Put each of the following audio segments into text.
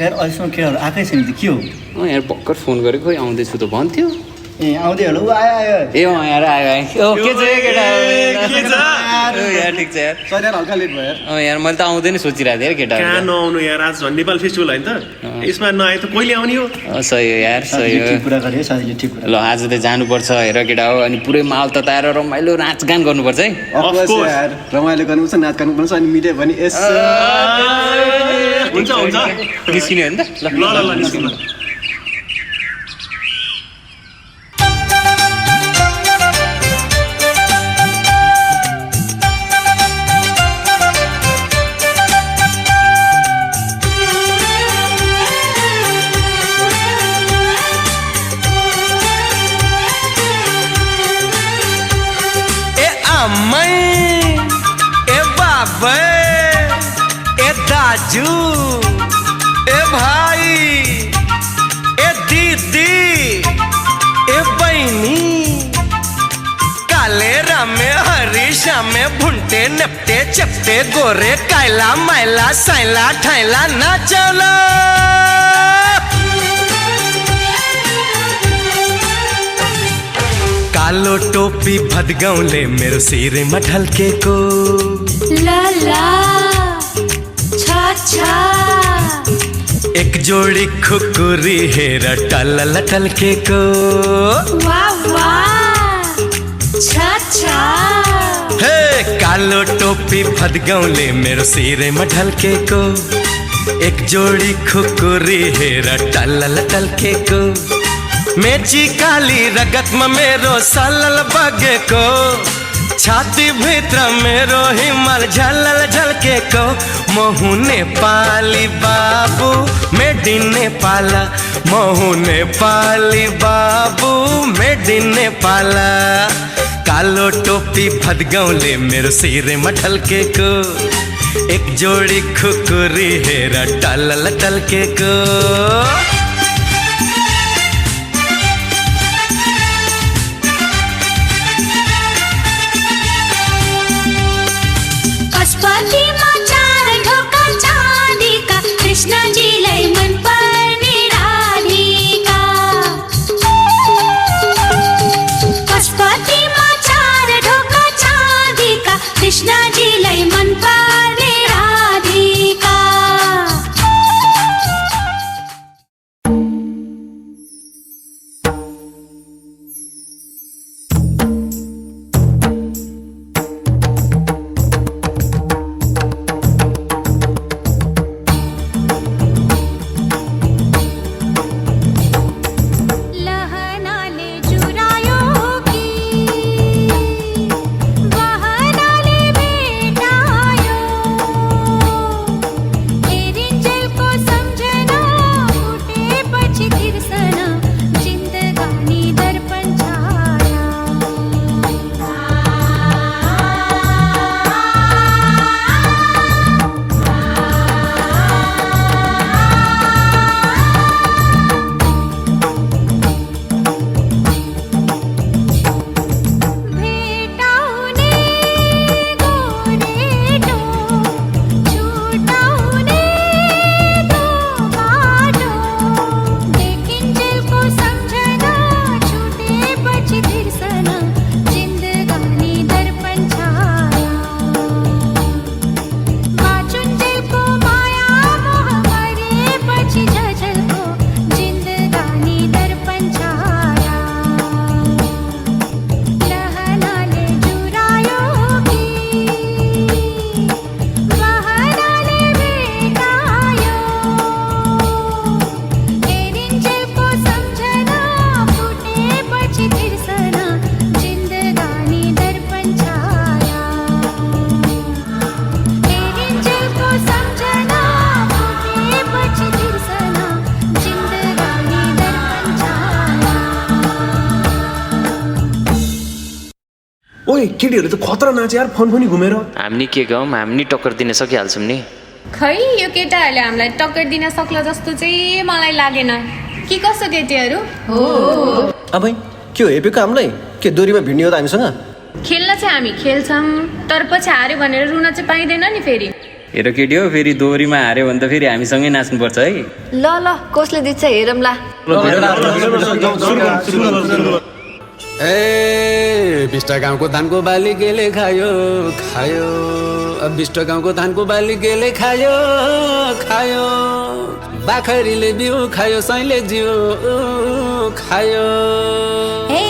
यार अहिलेसम्म केटाहरू आएकै छैन त के हो? यार भर्खर फोन गरेको खोइ आउँदैछु त भन्थ्यो। ए आउँदै होला ऊ आयो आयो ए यार आयो के छ केटा यार ठिक छ यार सरी यार हल्का लेट भयो यार। यार मैले त आउँदै नै सोचिरहेको थिएँ यार केटा कहाँ नआउनु यार, आज झन् नेपाल फेस्टिभल होइन त, यसमा नआए त कहिले आउने हो? सही हो यार सही हो। ठिक कुरा गरे साथीले ठिक कुरा। ल आज त जानुपर्छ हेर केटा हो, अनि पुरै माल तताएर रमाइलो नाचगान गर्नुपर्छ है। अफकोर्स यार रमाइलो गर्नुपर्छ नाच गर्नुपर्छ अनि मिल्यो भने यसो हुन्छ हुन्छ निस्किने हो नि त ल ल ल निस्किनु। दाजू ए भाई ए दीदी ए बहनी काले रामे हरी श्यामे भुंटे नपटे चपटे गोरे कायला मायला सायला ठायला ना चलो कालो टोपी भदगौले मेरो सिर मठल के को ला ला अच्छा एक जोड़ी खुकुरी हेर टल लटल के को वाह वाह अच्छा हे कालो टोपी भदगौले मेरो सिरे मठल के को एक जोड़ी खुकुरी हेर टल लटल के को मेची काली रगत में मेरो सलल बगे को छाती भीतर मेरो हिमल झलल झलके को मोहू नेपाली बाबू मेडी नेपाला मोहू नेपाली बाबू मेडी नेपाला कालो टोपी भदगौले मेरो सिरे मठल के को एक जोड़ी खुकुरी हेरा टल टल के को कृष्ण जी लाई मन पर्ने राधिका पशुपतिमा चार ढोका चाँदीका कृष्ण जी लाई मन पर्ने राधिका ओए केटीहरु त खतरा नाचे यार फोन पनि घुमेर हामी के गयौँ हामी टक्कर दिन सकिहाल्छौँ नि खै यो केटाहरूले हामीलाई टक्कर दिन सक्ला जस्तो चाहिँ मलाई लागेन कि कसो केटीहरू हो अब के हो हेपेको हामीलाई के दोरीमा भिड्ने हो त हामीसँग खेल्न चाहिँ हामी खेल्छौँ तर पछि हार्यो भनेर रुन चाहिँ पाइँदैन नि फेरि हेर केटी हो फेरि दोहोरीमा हार्यो भने त फेरि हामीसँगै नाच्नुपर्छ है ल ल कसले दिन्छ हेरौँला ए बिष्ट गाउँको धानको बाली गेले खायो खायो बिष्ट गाउँको धानको बाली गेले खायो खायो बाखरीले बिउ खायो सैले जिउ खायो ए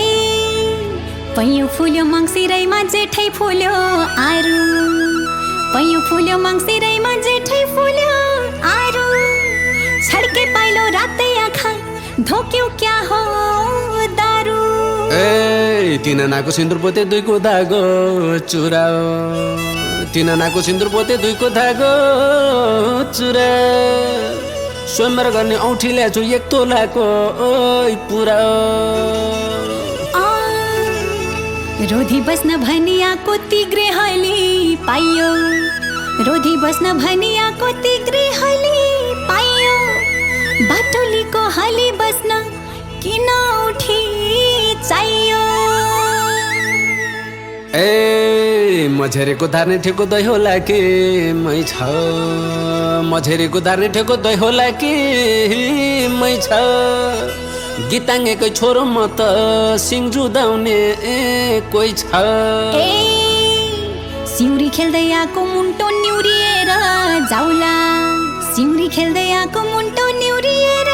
पैयो फुल्यो मङ्सिरैमा जेठै फुल्यो आरु पैयो फुल्यो मङ्सिरैमा जेठै फुल्यो आरु छड्के पाइलो रातै आँखा धोक्यो क्या हो दारु ए तिनानाको सिन्दुर पोते दुईको धागो चुराओ तिनानाको सिन्दुर पोते दुईको धागो चुरा स्वयंवर गर्ने औँठी ल्याछु 1 तोलाको ओइ पुरा रोधी बस्न भनियाको तिग्रे हली पाइयो रोधी बस्न भनियाको तिग्रे हली पाइयो बाटोलीको हली बस्न किन उठी चाहियो ए मझेरेको धार्ने ठेको दही होला कि मै छ मझेरेको धार्ने ठेको दही होला कि मै छ गीताङ्गेकै छोरो म त सिङ जुदाउने कोही छ ए सिउरी खेल्दै आएको मुन्टो निउरिएर जाउला सिउरी खेल्दै आएको मुन्टो निउरिएर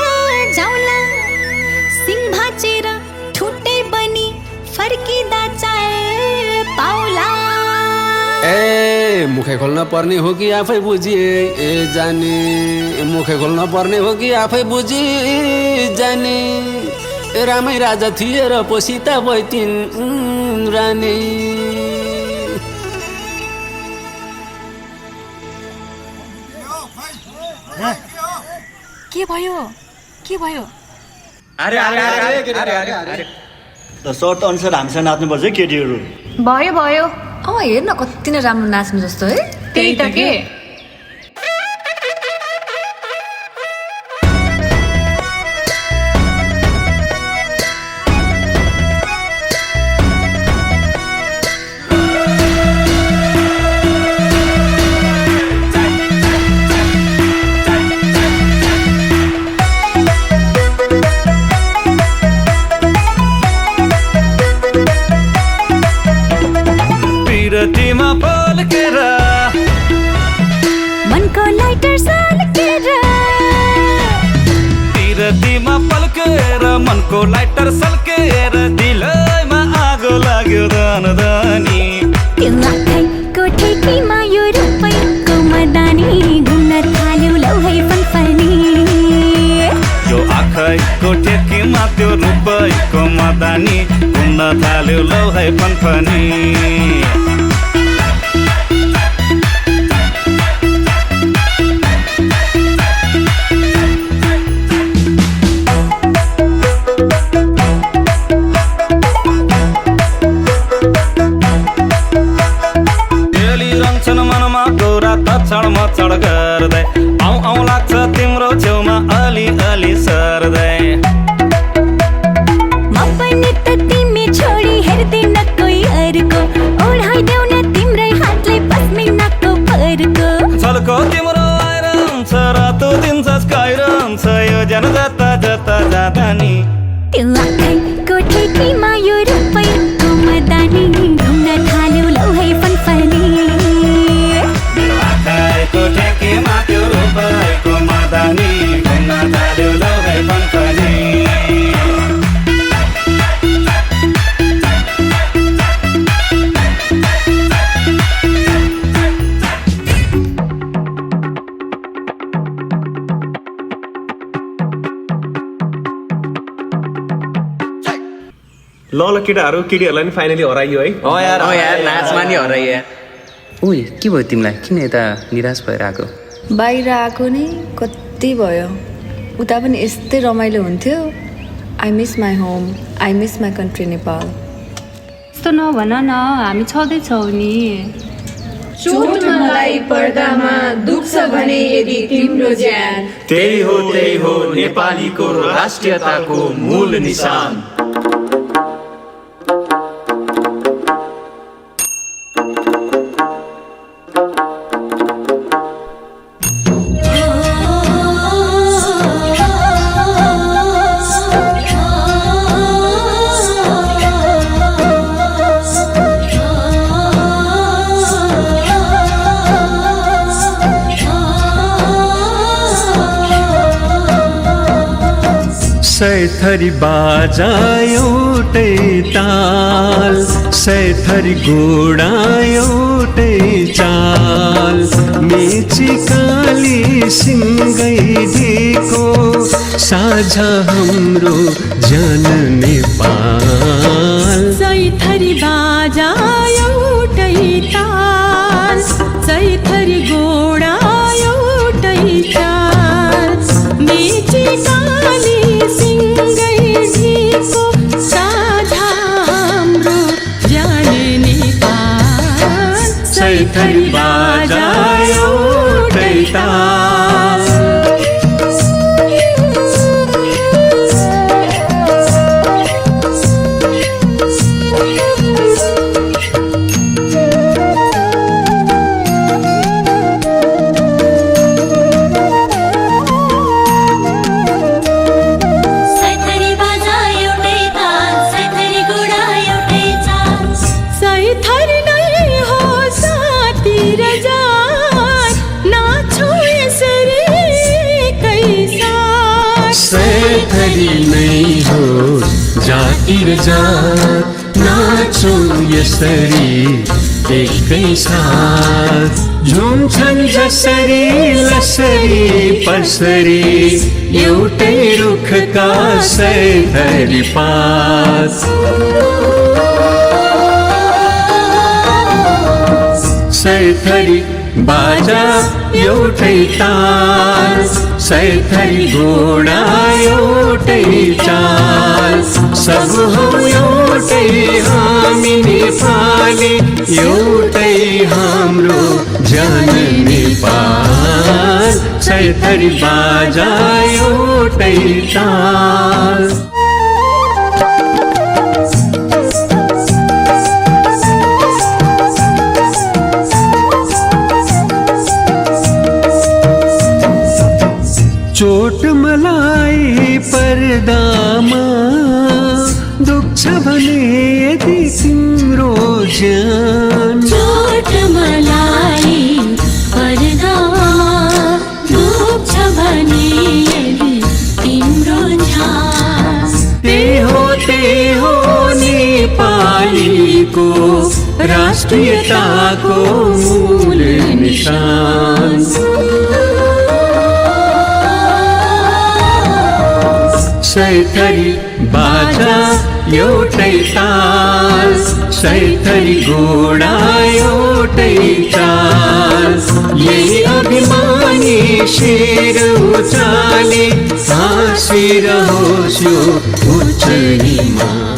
जाउला सिङ भाचेर ठुटे बनी फर्किँदा चाल पाउला ए मुखे खोल्न पर्ने हो कि आफै बुझिए ए जाने मुखे खोल्न पर्ने हो कि आफै बुझी जाने रामै राजा थिए र पो सीता भइथिन् रानी के भयो सर्त अनुसार हामीसँग नाच्नुपर्छ है केटीहरू भयो भयो हेर्न कति नै राम्रो नाच्नु जस्तो है त्यही त के मनको लाइटर सल्केर तिरतीमा पल्केर मनको लाइटर सल्केर दिलैमा आगो लाग्यो दानी त्यो आँखैको ठेकीमा यो रुपैको मदानी घुम्न थाल्यो लौ है फनफनी यो आँखैको ठेकीमा त्यो रुपैको मदानी घुम्न थाल्यो लौ है फनफनी मचड गर्दै आउँ लाग्छ तिम्रो छेउमा अलि अलि सर्दै म पनि त तिमी छोडी हेर्दिन कोही अरूको ओढाइदेऊ न तिम्रै हातले पस्मिनाको फरको छलको तिम्रो आइरहन्छ रातो दिन झस्काइरहन्छ यो ज्यान जता जता जाँदा नि त्यो आँखैको ठेकीमा यो रुपैको मदानी घुम्न थाल्यो लौ है फनफनी आँखैको ठेकीमा त्यो रुपैको मदानी घुम्न थाल्यो लौ है फनफनी ल केटाहरू केटीहरूलाई नि फाइनली हराइयो है यार नाचमा नि हराइ यार ओइ के भयो तिमीलाई किन यता निराश भएर आएको बाहिर आएको नै कति भयो उता पनि यस्तै रमाइलो हुन्थ्यो I miss my home I miss my country Nepal यस्तो नभन न हामी छँदैछौँ नि चोट मलाई पर्दामा दुख्छ भने यदि तिम्रो ज्यान त्यही हो नेपालीको राष्ट्रियताको मूल निशान सैथरी बाजा एउटै ताल सैथरी घोडा एउटै चाल मेची काली सिंगै ढिको साझा हाम्रो जन नेपाल सैथरी बाजा एउटै ताल सैथरी घोडा एउटै चाल मेची काली सिंगै ढिको साझा हाम्रो जन नेपाल सैथरी बाजा एउटै ताल सैथरी नै हो जाति र जात नाचौँ यसरी एकैसाथ झुम्छन् जसरी लसरी पसरी एउटै रुखका सैथरी पात सैथरी बाजा एउटै ताल सैथरी घोडा एउटै चाल सब हौ एउटै हामी नेपाली एउटै हाम्रो जन नेपाल सैथरी बाजा एउटै ताल चोट मलाई पर्दामा दुख्छ भने यदि तिम्रो ज्यान चोट मलाई पर्दामा दुख्छ भने यदि तिम्रो ज्यान त्यही हो नेपालीको राष्ट्रियताको मूल निशान सैथरी बाजा एउटै ताल सैथरी घोडा एउटै चाल यही अभिमानी शेर उचाले हाँसिरहोस् यो उच्च हिमाल